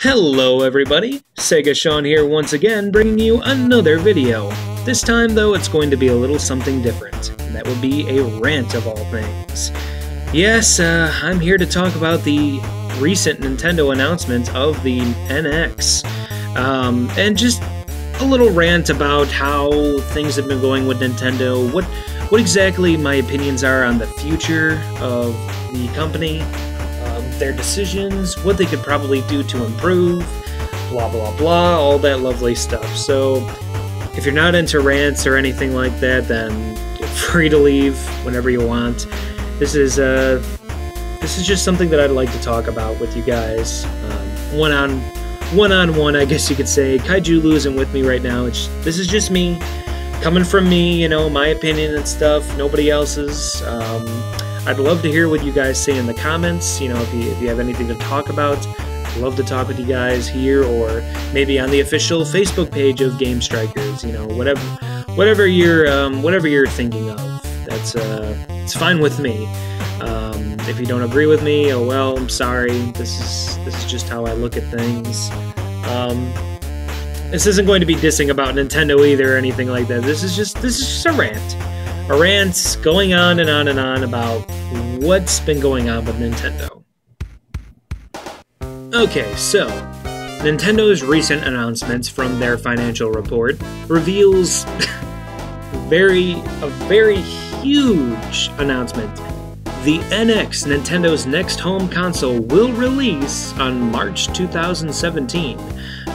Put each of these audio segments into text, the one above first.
Hello everybody, Sega Sean here once again bringing you another video. This time though it's going to be a little something different, and that would be a rant of all things. Yes, I'm here to talk about the recent Nintendo announcement of the NX, and just a little rant about how things have been going with Nintendo, what exactly my opinions are on the future of the company, their decisions, what they could probably do to improve, blah blah blah, all that lovely stuff. So if you're not into rants or anything like that, then feel free to leave whenever you want. This is just something that I'd like to talk about with you guys, one-on-one, I guess you could say. Kaiju losing with me right now. This is just me, coming from me, you know, my opinion and stuff, nobody else's. I'd love to hear what you guys say in the comments. You know, if you have anything to talk about, I'd love to talk with you guys here, or maybe on the official Facebook page of Game Strikers. You know, whatever you're thinking of, it's fine with me. If you don't agree with me, oh well, I'm sorry. This is just how I look at things. This isn't going to be dissing about Nintendo either or anything like that. This is just a rant. A rant going on and on and on about what's been going on with Nintendo. Okay, so Nintendo's recent announcements from their financial report reveals a very huge announcement. The NX, Nintendo's next home console, will release on March 2017.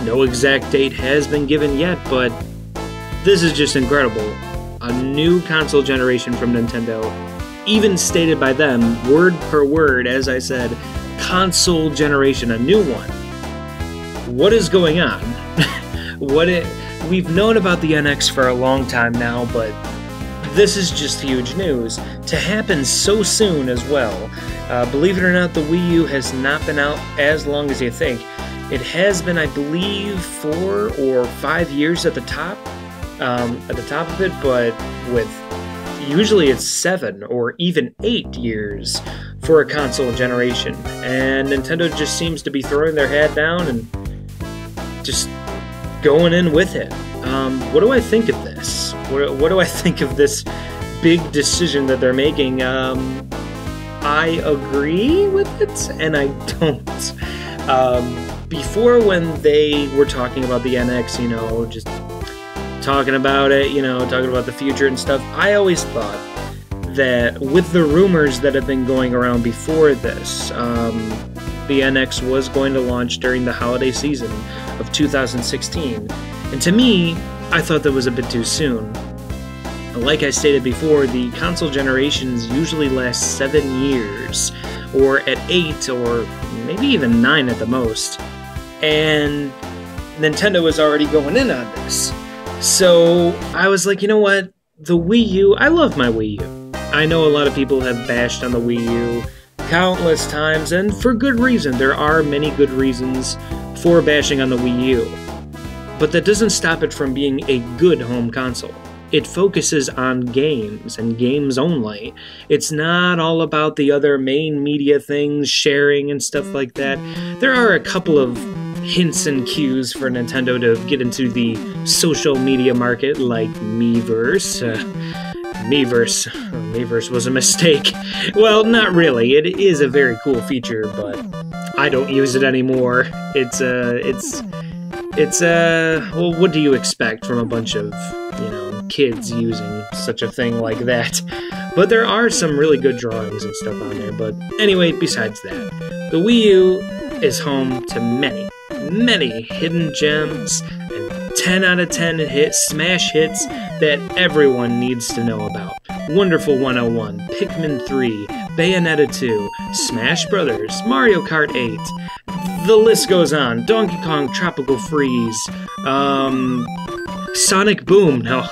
No exact date has been given yet, but this is just incredible. A new console generation from Nintendo, even stated by them, word per word, as I said, console generation, a new one. What is going on? We've known about the NX for a long time now, but this is just huge news. To happen so soon as well. Believe it or not, the Wii U has not been out as long as you think. It has been, I believe, 4 or 5 years at the top of it, but usually it's 7 or even 8 years for a console generation, and Nintendo just seems to be throwing their hat down and just going in with it. What do I think of this? What do I think of this big decision that they're making? I agree with it, and I don't. Before, when they were talking about the NX, you know, just talking about it, you know, talking about the future and stuff, I always thought that with the rumors that have been going around before this, the NX was going to launch during the holiday season of 2016. And to me, I thought that was a bit too soon. Like I stated before, the console generations usually last 7 years, or at 8, or maybe even 9 at the most. And Nintendo was already going in on this. So I was like, you know what? The Wii U, I love my Wii U. I know a lot of people have bashed on the Wii U countless times, and for good reason. There are many good reasons for bashing on the Wii U. But that doesn't stop it from being a good home console. It focuses on games, and games only. It's not all about the other main media things, sharing and stuff like that. There are a couple of hints and cues for Nintendo to get into the social media market, like Miiverse. Miiverse was a mistake. Well, not really. It is a very cool feature, but I don't use it anymore. Well, what do you expect from a bunch of, you know, kids using such a thing like that? But there are some really good drawings and stuff on there. But anyway, besides that, the Wii U is home to many hidden gems and 10 out of 10 smash hits that everyone needs to know about. Wonderful 101, Pikmin 3, Bayonetta 2, Smash Brothers, Mario Kart 8. The list goes on. Donkey Kong Tropical Freeze, Sonic Boom. No,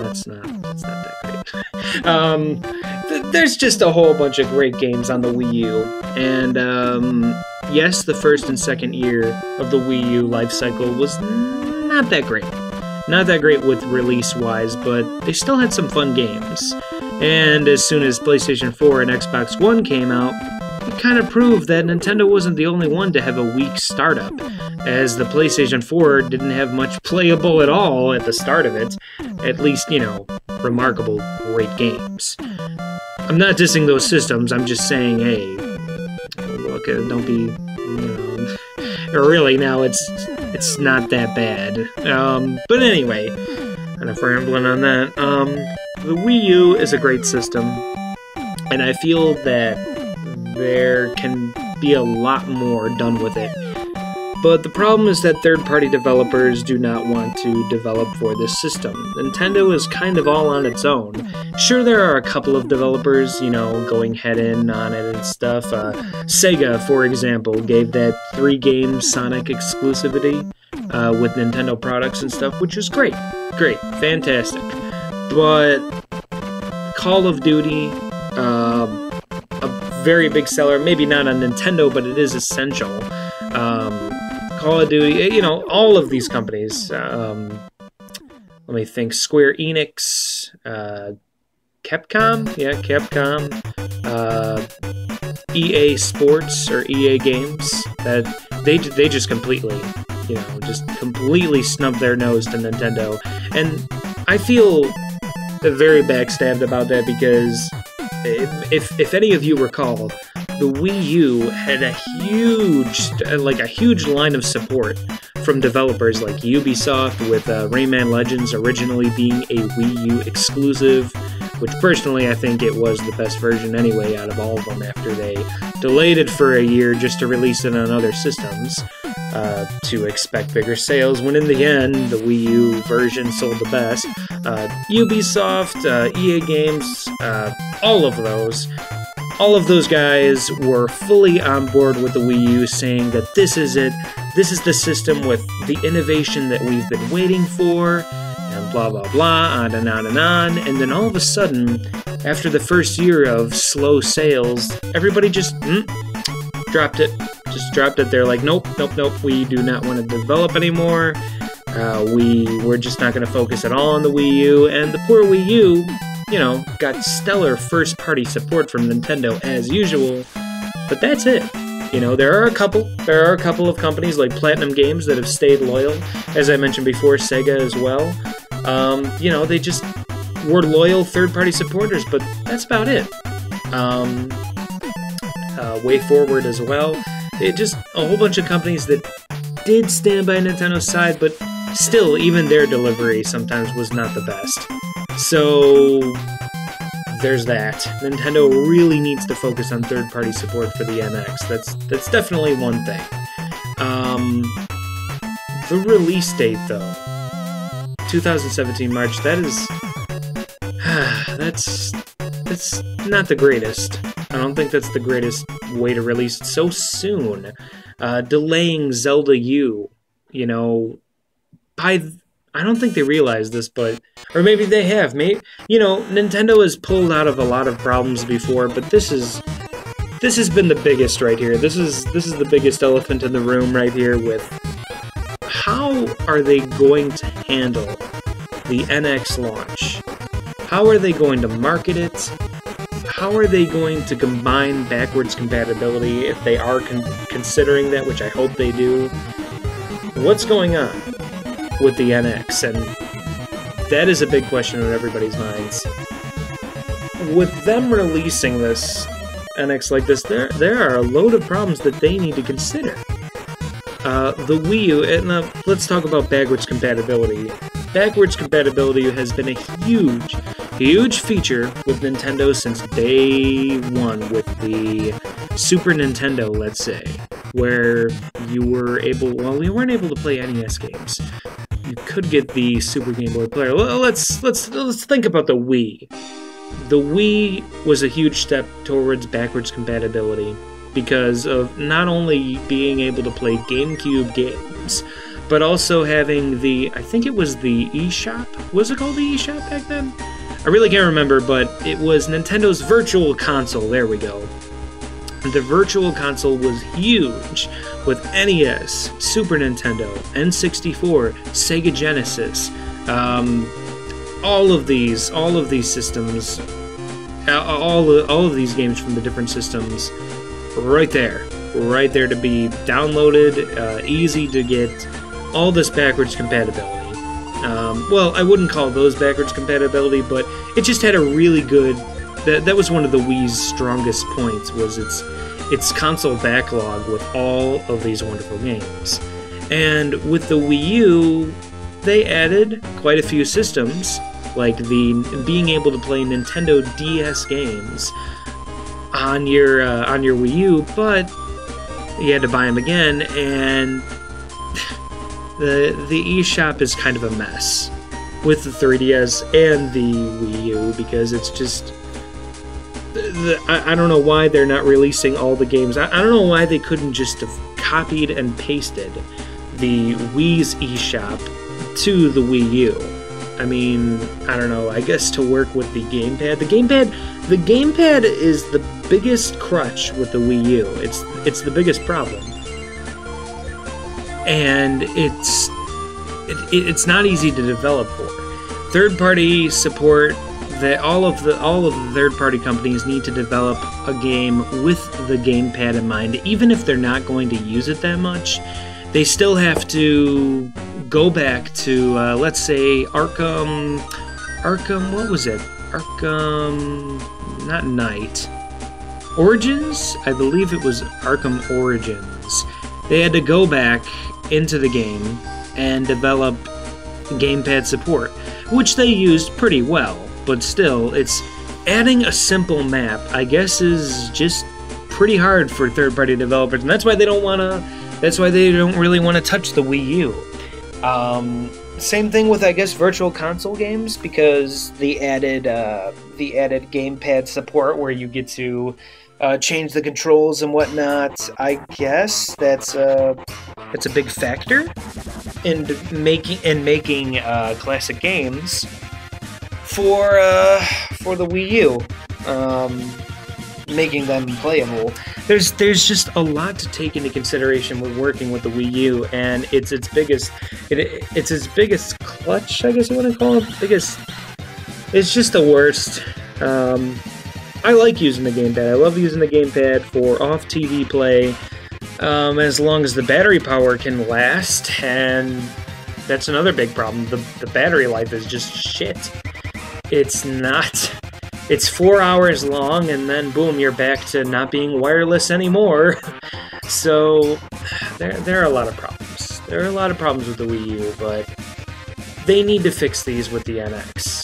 that's not that great. There's just a whole bunch of great games on the Wii U, and yes, the first and second year of the Wii U life cycle was not that great. Not that great with release-wise, but they still had some fun games. And as soon as PlayStation 4 and Xbox One came out, it kind of proved that Nintendo wasn't the only one to have a weak startup, as the PlayStation 4 didn't have much playable at all at the start of it, at least, you know, remarkable great games. I'm not dissing those systems, I'm just saying, hey, look, don't be, you know, really now it's not that bad. But anyway, enough rambling on that. The Wii U is a great system, and I feel that there can be a lot more done with it. But the problem is that third-party developers do not want to develop for this system. Nintendo is kind of all on its own. Sure, there are a couple of developers, you know, going head-in on it and stuff. Sega, for example, gave that 3-game Sonic exclusivity with Nintendo products and stuff, which is great. Great. Fantastic. But Call of Duty, a very big seller, maybe not on Nintendo, but it is essential. Call of Duty, you know, all of these companies, let me think, Square Enix, Capcom, yeah, Capcom, EA Sports, or EA Games, that they just completely, you know, just completely snubbed their nose to Nintendo, and I feel very backstabbed about that, because if any of you recall, the Wii U had a huge line of support from developers like Ubisoft, with Rayman Legends originally being a Wii U exclusive, which personally I think it was the best version anyway out of all of them, after they delayed it for a year just to release it on other systems to expect bigger sales, when in the end the Wii U version sold the best. Ubisoft, EA Games, all of those guys were fully on board with the Wii U, saying that this is it, this is the system with the innovation that we've been waiting for, and blah blah blah, on and on and on. And then all of a sudden, after the first year of slow sales, everybody just dropped it. Just dropped it. They're like, nope, we do not want to develop anymore. We're just not going to focus at all on the Wii U. And the poor Wii U, you know, got stellar first-party support from Nintendo as usual, but that's it. You know, there are a couple of companies like Platinum Games that have stayed loyal, as I mentioned before, Sega as well. You know, they just were loyal third-party supporters, but that's about it. Way Forward as well. It just a whole bunch of companies that did stand by Nintendo's side, but still, even their delivery sometimes was not the best. So there's that. Nintendo really needs to focus on third-party support for the NX. That's definitely one thing. The release date, though, 2017 March. That is, that's not the greatest. I don't think that's the greatest way to release it so soon. Delaying Zelda U, you know, I don't think they realize this, but, or maybe they have. Maybe, you know, Nintendo has pulled out of a lot of problems before, but this has been the biggest right here. This is the biggest elephant in the room right here, with how are they going to handle the NX launch? How are they going to market it? How are they going to combine backwards compatibility, if they are considering that, which I hope they do? What's going on with the NX? And that is a big question in everybody's minds. With them releasing this NX like this, there are a load of problems that they need to consider. The Wii U, and let's talk about backwards compatibility. Backwards compatibility has been a huge feature with Nintendo since day one, with the Super Nintendo, let's say, where you were able, well, we weren't able to play NES games. You could get the Super Game Boy player. Well, let's think about the Wii. The Wii was a huge step towards backwards compatibility because of not only being able to play GameCube games, but also having the, I think it was the eShop? Was it called the eShop back then? I really can't remember, but it was Nintendo's Virtual Console. There we go. The Virtual Console was huge, with NES, Super Nintendo, N64, Sega Genesis, all of these systems, all of these games from the different systems right there to be downloaded, easy to get all this backwards compatibility. Well, I wouldn't call those backwards compatibility, but it just had a really good... That was one of the Wii's strongest points, was its console backlog with all of these wonderful games. And with the Wii U, they added quite a few systems, like the being able to play Nintendo DS games on your Wii U, but you had to buy them again, and the eShop is kind of a mess with the 3DS and the Wii U, because it's just... I don't know why they're not releasing all the games. I don't know why they couldn't just have copied and pasted the Wii's eShop to the Wii U. I mean, I don't know, I guess to work with the gamepad. The gamepad is the biggest crutch with the Wii U. It's the biggest problem. And it's not easy to develop for. Third-party support, that all of the third-party companies need to develop a game with the gamepad in mind. Even if they're not going to use it that much, they still have to go back to, let's say, Arkham, what was it? Not Knight. Origins? I believe it was Arkham Origins. They had to go back into the game and develop gamepad support, which they used pretty well. But still, it's adding a simple map, I guess, is just pretty hard for third-party developers, and that's why they don't really want to touch the Wii U. Same thing with, I guess, virtual console games, because the added gamepad support where you get to change the controls and whatnot. I guess that's a big factor in making classic games for the Wii U, making them playable. There's just a lot to take into consideration when working with the Wii U, and it's its biggest clutch, I guess you want to call it. It's just the worst. I like using the gamepad. I love using the gamepad for off-TV play, as long as the battery power can last, and that's another big problem. The battery life is just shit. It's 4 hours long, and then boom, you're back to not being wireless anymore. So there are a lot of problems. There are a lot of problems with the Wii U, but they need to fix these with the NX.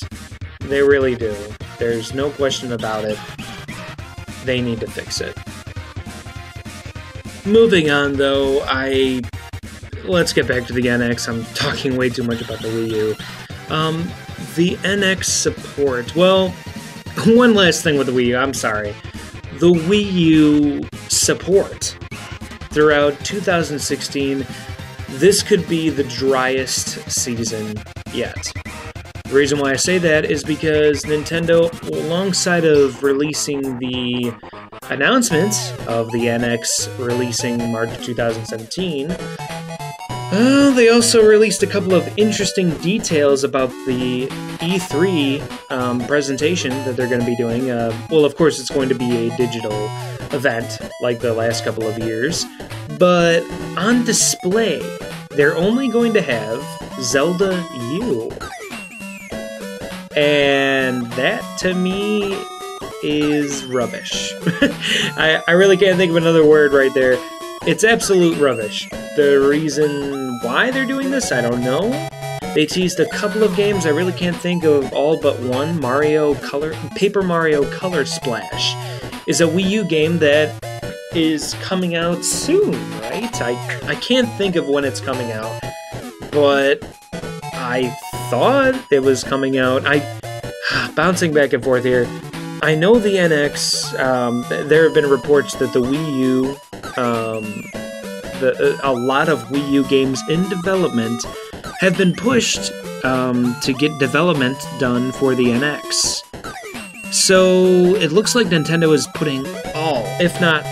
They really do. There's no question about it. They need to fix it. Moving on, though, let's get back to the NX. I'm talking way too much about the Wii U. The NX support. Well, one last thing with the Wii U, I'm sorry. The Wii U support. Throughout 2016, this could be the driest season yet. The reason why I say that is because Nintendo, alongside of releasing the announcements of the NX releasing March 2017, they also released a couple of interesting details about the E3 presentation that they're going to be doing. Well, of course, it's going to be a digital event like the last couple of years, but on display, they're only going to have Zelda U. And that, to me, is rubbish. I really can't think of another word right there. It's absolute rubbish. The reason why they're doing this, I don't know. They teased a couple of games. I really can't think of all but one. Paper Mario Color Splash is a Wii U game that is coming out soon, right? I can't think of when it's coming out, but I thought it was coming out. Bouncing back and forth here. I know the NX, there have been reports that the Wii U, a lot of Wii U games in development have been pushed to get development done for the NX. So it looks like Nintendo is putting all, if not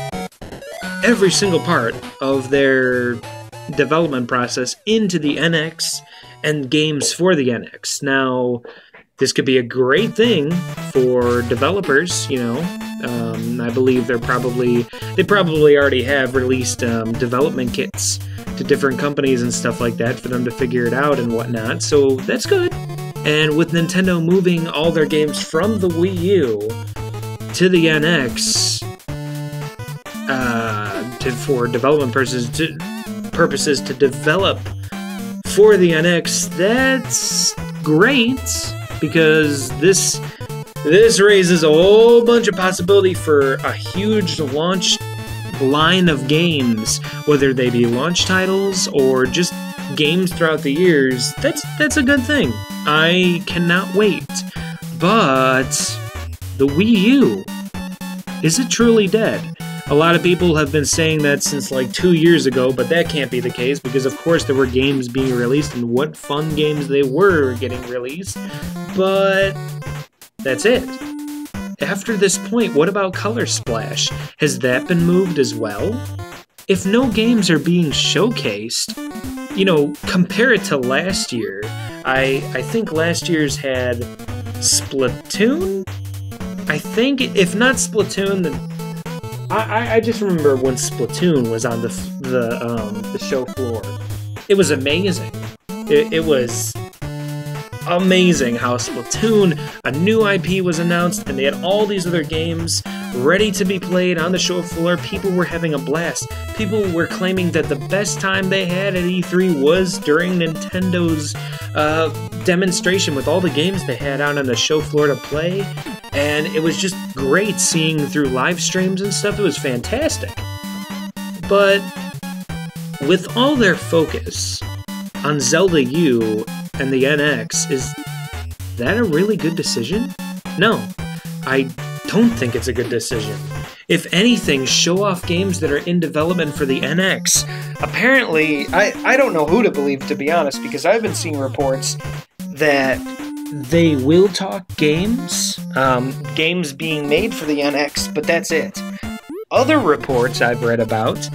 every single part of their development process into the NX and games for the NX. Now, this could be a great thing for developers, you know. I believe they probably already have released development kits to different companies and stuff like that for them to figure it out and whatnot, so that's good. And with Nintendo moving all their games from the Wii U to the NX for development purposes to develop for the NX, that's great, because this raises a whole bunch of possibility for a huge launch line of games, whether they be launch titles or just games throughout the years. That's a good thing. I cannot wait. But the Wii U, is it truly dead? A lot of people have been saying that since like 2 years ago, but that can't be the case, because of course there were games being released, and what fun games they were getting released. But that's it. After this point, what about Color Splash? Has that been moved as well? If no games are being showcased, you know, compare it to last year. I think last year's had Splatoon? I think, if not Splatoon, then I just remember when Splatoon was on the show floor. It was amazing. It was amazing how Splatoon, a new IP, was announced, and they had all these other games ready to be played on the show floor. People were having a blast. People were claiming that the best time they had at E3 was during Nintendo's demonstration with all the games they had out on the show floor to play. And it was just great seeing through live streams and stuff. It was fantastic. But with all their focus on Zelda U and the NX, is that a really good decision? No, I don't think it's a good decision. If anything, show off games that are in development for the NX. Apparently, I don't know who to believe, to be honest, because I've been seeing reports that they will talk games, games being made for the NX, but that's it. Other reports I've read about,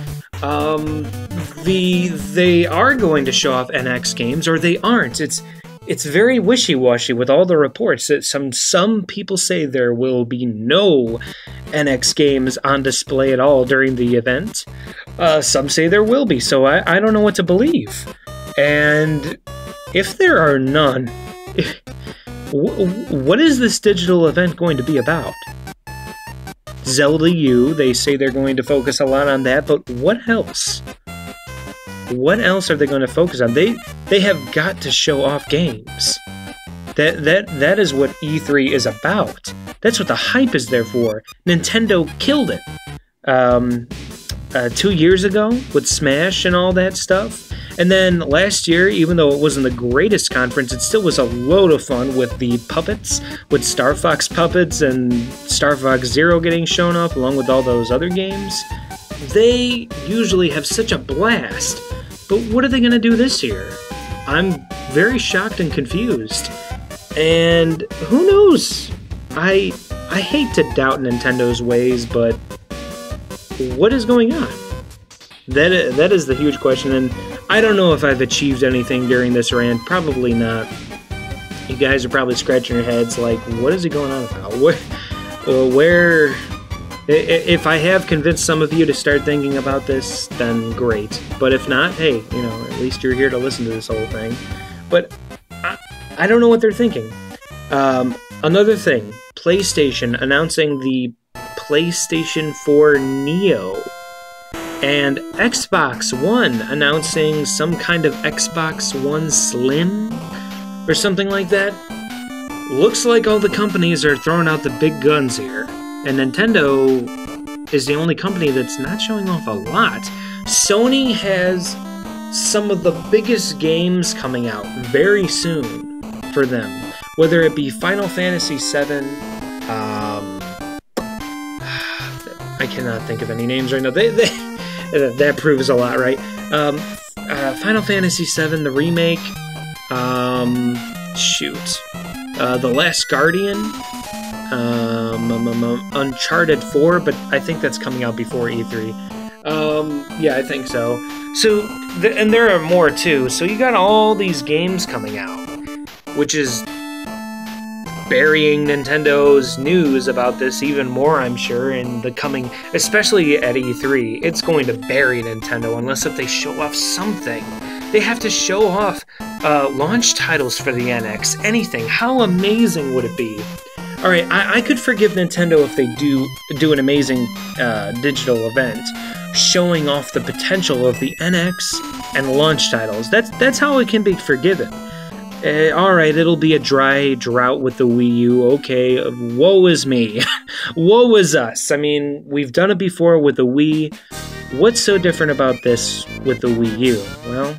they are going to show off NX games, or they aren't. It's very wishy-washy with all the reports. That some people say there will be no NX games on display at all during the event. Some say there will be, so I don't know what to believe. And if there are none, what is this digital event going to be about? Zelda U, they say they're going to focus a lot on that, but what else? What else are they going to focus on? They have got to show off games. That is what E3 is about. That's what the hype is there for. Nintendo killed it 2 years ago with Smash and all that stuff. And then last year, even though it wasn't the greatest conference, it still was a load of fun with the puppets, with Star Fox puppets and Star Fox Zero getting shown off, along with all those other games. They usually have such a blast, but what are they going to do this year? I'm very shocked and confused. And who knows? I hate to doubt Nintendo's ways, but what is going on? That is the huge question, and I don't know if I've achieved anything during this rant. Probably not. You guys are probably scratching your heads like, what is he going on about? Where if I have convinced some of you to start thinking about this, then great. But if not, hey, you know, at least you're here to listen to this whole thing. But I don't know what they're thinking. Another thing, PlayStation announcing the PlayStation 4 Neo. And Xbox One announcing some kind of Xbox One Slim or something like that. Looks like all the companies are throwing out the big guns here. And Nintendo is the only company that's not showing off a lot. Sony has some of the biggest games coming out very soon for them. Whether it be Final Fantasy VII, I cannot think of any names right now. That proves a lot, right? Final Fantasy VII, the remake. The Last Guardian. Uncharted 4, but I think that's coming out before E3. Yeah, I think so. So, and there are more too. So you got all these games coming out, which is burying Nintendo's news about this even more, I'm sure, in the coming, especially at E3. It's going to bury Nintendo unless if they show off something. They have to show off launch titles for the NX, anything. How amazing would it be? Alright, I could forgive Nintendo if they do an amazing digital event, showing off the potential of the NX and launch titles. That's how it can be forgiven. Alright, it'll be a dry drought with the Wii U. Okay, woe is me. Woe is us. I mean, we've done it before with the Wii. What's so different about this with the Wii U? Well,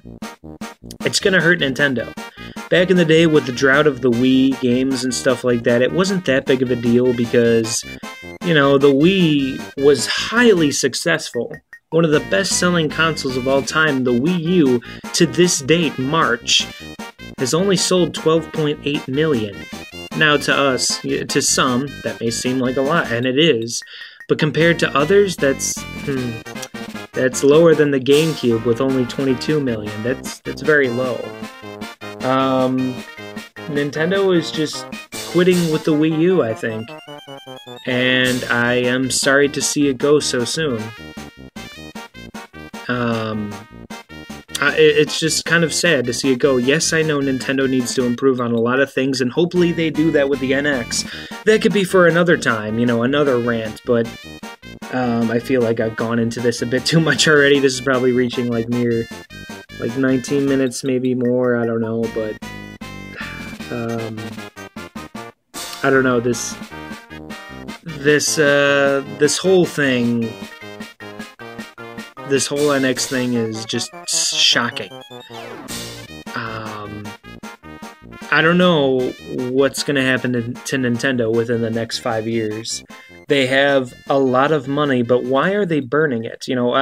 it's gonna hurt Nintendo. Back in the day with the drought of the Wii games and stuff like that, it wasn't that big of a deal because, you know, the Wii was highly successful. One of the best-selling consoles of all time, the Wii U, to this date, March, has only sold 12.8 million. Now to us, to some, that may seem like a lot, and it is. But compared to others, that's lower than the GameCube with only 22 million. That's very low. Nintendo is just quitting with the Wii U, I think. And I am sorry to see it go so soon. It's just kind of sad to see it go. Yes, I know Nintendo needs to improve on a lot of things, and hopefully they do that with the NX. That could be for another time, you know, another rant, but I feel like I've gone into this a bit too much already. This is probably reaching like near, like 19 minutes, maybe more, I don't know, but I don't know, this whole thing, this whole NX thing is just shocking. I don't know what's going to happen to Nintendo within the next 5 years. They have a lot of money, but why are they burning it? You know,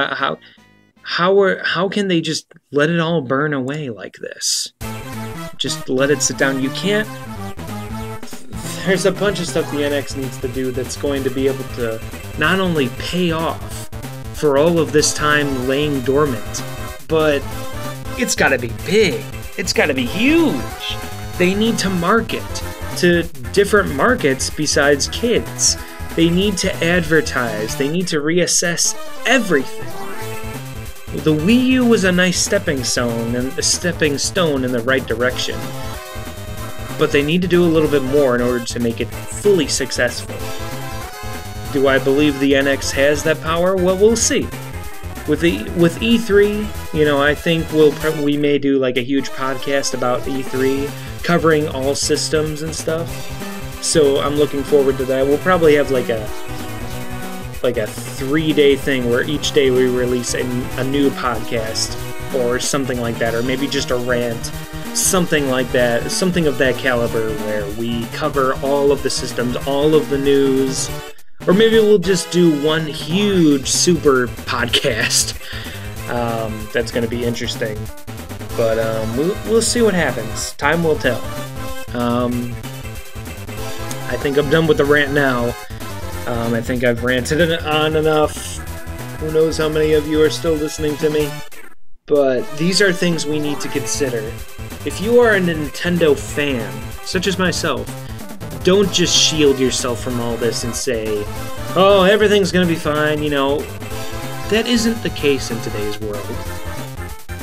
how can they just let it all burn away like this? Just let it sit down. You can't... There's a bunch of stuff the NX needs to do that's going to be able to not only pay off for all of this time laying dormant, but it's got to be big. It's got to be huge. They need to market to different markets besides kids. They need to advertise. They need to reassess everything. The Wii U was a nice stepping stone in the right direction. But they need to do a little bit more in order to make it fully successful. Do I believe the NX has that power? Well, we'll see. With E3, you know, I think we may do like a huge podcast about E3, covering all systems and stuff. So I'm looking forward to that. We'll probably have like a 3-day thing where each day we release a new podcast or something like that, or maybe just a rant, something like that, something of that caliber where we cover all of the systems, all of the news. Or maybe we'll just do one huge super podcast. That's going to be interesting. But we'll see what happens. Time will tell. I think I'm done with the rant now. I think I've ranted on enough. Who knows how many of you are still listening to me. But these are things we need to consider. If you are a Nintendo fan, such as myself, don't just shield yourself from all this and say, oh, everything's gonna be fine, you know. That isn't the case in today's world.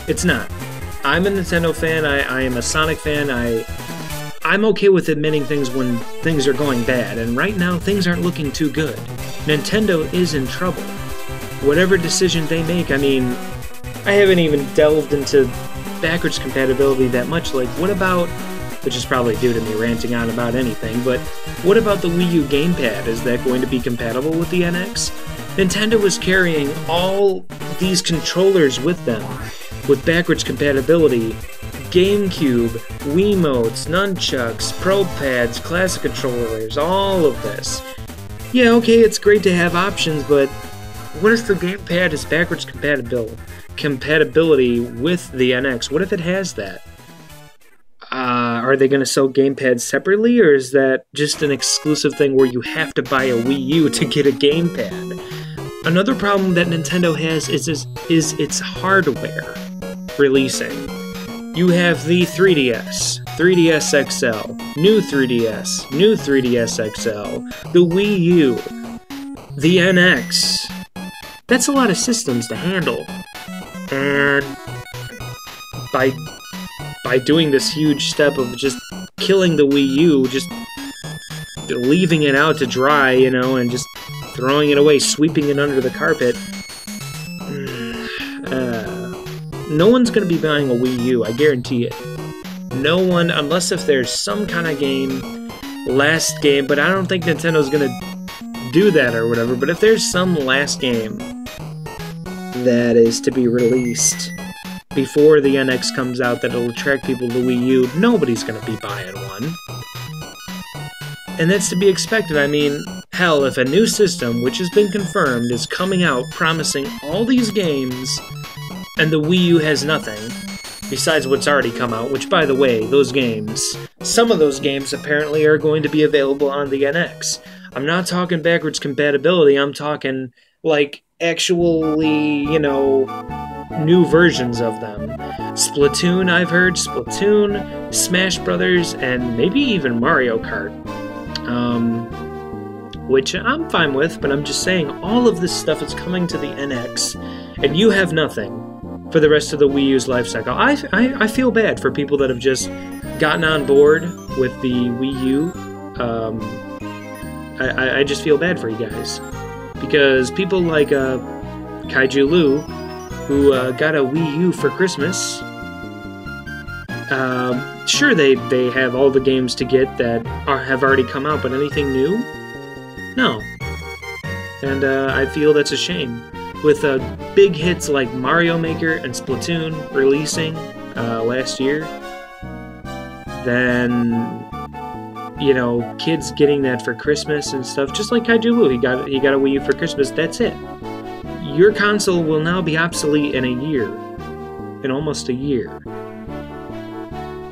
It's not. I'm a Nintendo fan, I am a Sonic fan, I'm okay with admitting things when things are going bad, and right now things aren't looking too good. Nintendo is in trouble. Whatever decision they make, I mean, I haven't even delved into backwards compatibility that much. Like, what about, which is probably due to me ranting on about anything, but what about the Wii U gamepad? Is that going to be compatible with the NX? Nintendo is carrying all these controllers with them, with backwards compatibility. GameCube, Wiimotes, nunchucks, Pro Pads, classic controllers, all of this. Yeah, okay, it's great to have options, but what if the gamepad is backwards compatibility with the NX? What if it has that? Are they going to sell gamepads separately, or is that just an exclusive thing where you have to buy a Wii U to get a gamepad? Another problem that Nintendo has is its hardware releasing. You have the 3DS, 3DS XL, new 3DS, new 3DS XL, the Wii U, the NX. That's a lot of systems to handle. And by doing this huge step of just killing the Wii U, just leaving it out to dry, you know, and just throwing it away, sweeping it under the carpet, no one's going to be buying a Wii U, I guarantee it. No one, unless if there's some kind of game, last game, but I don't think Nintendo's going to do that or whatever, but if there's some last game that is to be released before the NX comes out that'll attract people to Wii U, nobody's going to be buying one. And that's to be expected. I mean, hell, if a new system, which has been confirmed, is coming out promising all these games, and the Wii U has nothing, besides what's already come out, which, by the way, those games, some of those games apparently are going to be available on the NX. I'm not talking backwards compatibility, I'm talking, like, actually, you know, new versions of them. Splatoon, I've heard, Splatoon, Smash Brothers, and maybe even Mario Kart. Which I'm fine with, but I'm just saying, all of this stuff is coming to the NX, and you have nothing for the rest of the Wii U's life cycle. I feel bad for people that have just gotten on board with the Wii U. I just feel bad for you guys. Because people like Kaiju Lou, who got a Wii U for Christmas, sure, they have all the games to get that have already come out, but anything new? No. And I feel that's a shame. With big hits like Mario Maker and Splatoon releasing last year, then, you know, kids getting that for Christmas and stuff, just like Kaiju Lou, he got a Wii U for Christmas, that's it. Your console will now be obsolete in a year. In almost a year.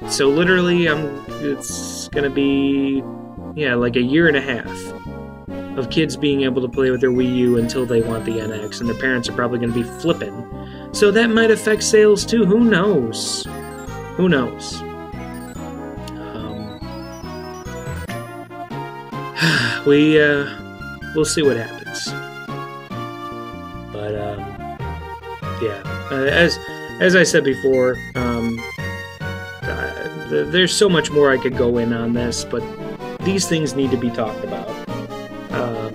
So literally, it's gonna be, yeah, like a year and a half of kids being able to play with their Wii U until they want the NX, and their parents are probably gonna be flipping. So that might affect sales too, who knows? Who knows? We'll see what happens. But, yeah, as I said before, there's so much more I could go in on this, but these things need to be talked about.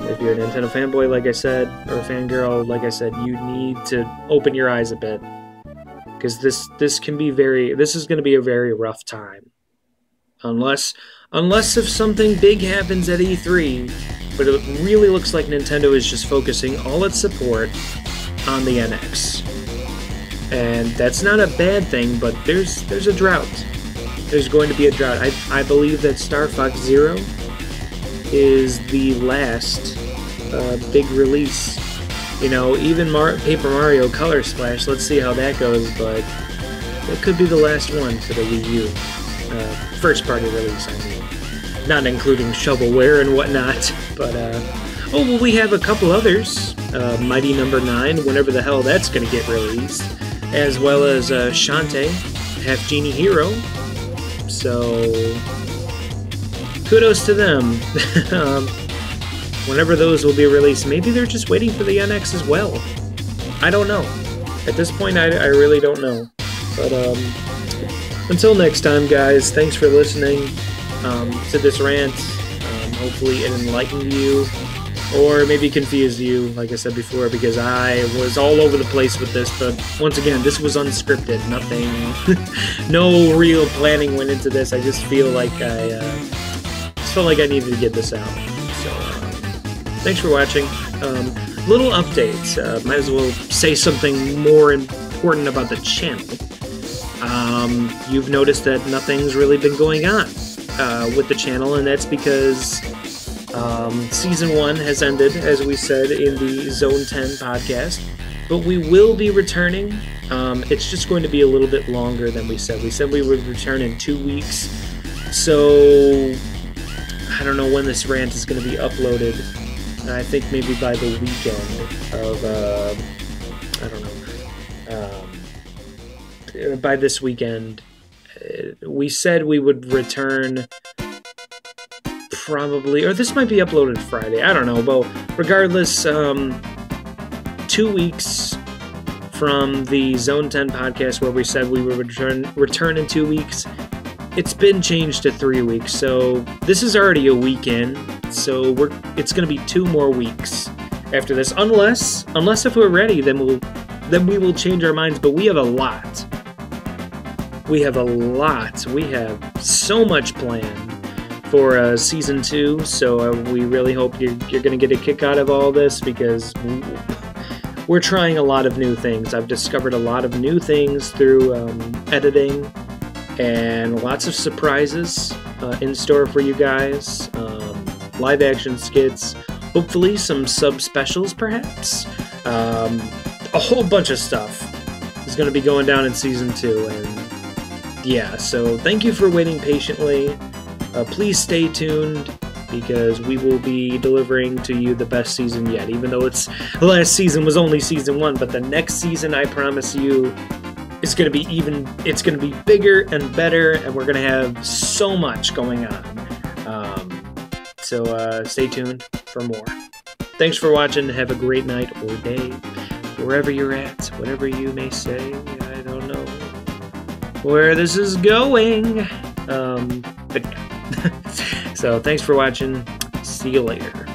If you're a Nintendo fanboy, like I said, or a fangirl, like I said, you need to open your eyes a bit. Because this is going to be a very rough time. Unless if something big happens at E3, but it really looks like Nintendo is just focusing all its support on the NX. And that's not a bad thing, but there's a drought. There's going to be a drought. I believe that Star Fox Zero is the last big release. You know, even Paper Mario Color Splash, let's see how that goes, but it could be the last one for the Wii U. First party release, I mean. Not including shovelware and whatnot, but, oh, well, we have a couple others. Mighty Number 9, whenever the hell that's gonna get released, as well as Shantae, Half Genie Hero. So, kudos to them. Whenever those will be released, maybe they're just waiting for the NX as well. I don't know. At this point, I really don't know. But, until next time, guys, thanks for listening to this rant. Hopefully it enlightened you, or maybe confused you, like I said before, because I was all over the place with this, but once again, this was unscripted, nothing, no real planning went into this. I just feel like I needed to get this out. So, thanks for watching. Little updates. Might as well say something more important about the channel. You've noticed that nothing's really been going on with the channel, and that's because Season 1 has ended, as we said in the Zone 10 podcast, but we will be returning. It's just going to be a little bit longer than we said. We said we would return in 2 weeks, so I don't know when this rant is going to be uploaded. I think maybe by the weekend of, I don't know, by this weekend, We said we would return probably, or this might be uploaded Friday, I don't know, but regardless, 2 weeks from the Zone 10 podcast where we said we would return in 2 weeks. It's been changed to 3 weeks, so this is already a week in, so it's going to be 2 more weeks after this, unless if we're ready, then we will change our minds. But we have a lot. We have so much planned for season 2. So we really hope you're going to get a kick out of all this, because we're trying a lot of new things. I've discovered a lot of new things through editing, and lots of surprises in store for you guys. Live action skits, hopefully some sub specials perhaps. A whole bunch of stuff is going to be going down in season 2, and yeah, so thank you for waiting patiently. Please stay tuned, because we will be delivering to you the best season yet, even though the last season was only season 1, but the next season, I promise you, it's going to be bigger and better, and we're going to have so much going on. So stay tuned for more. Thanks for watching. Have a great night or day, wherever you're at, whatever you may say. I don't know where this is going. But yeah. So thanks for watching. See you later.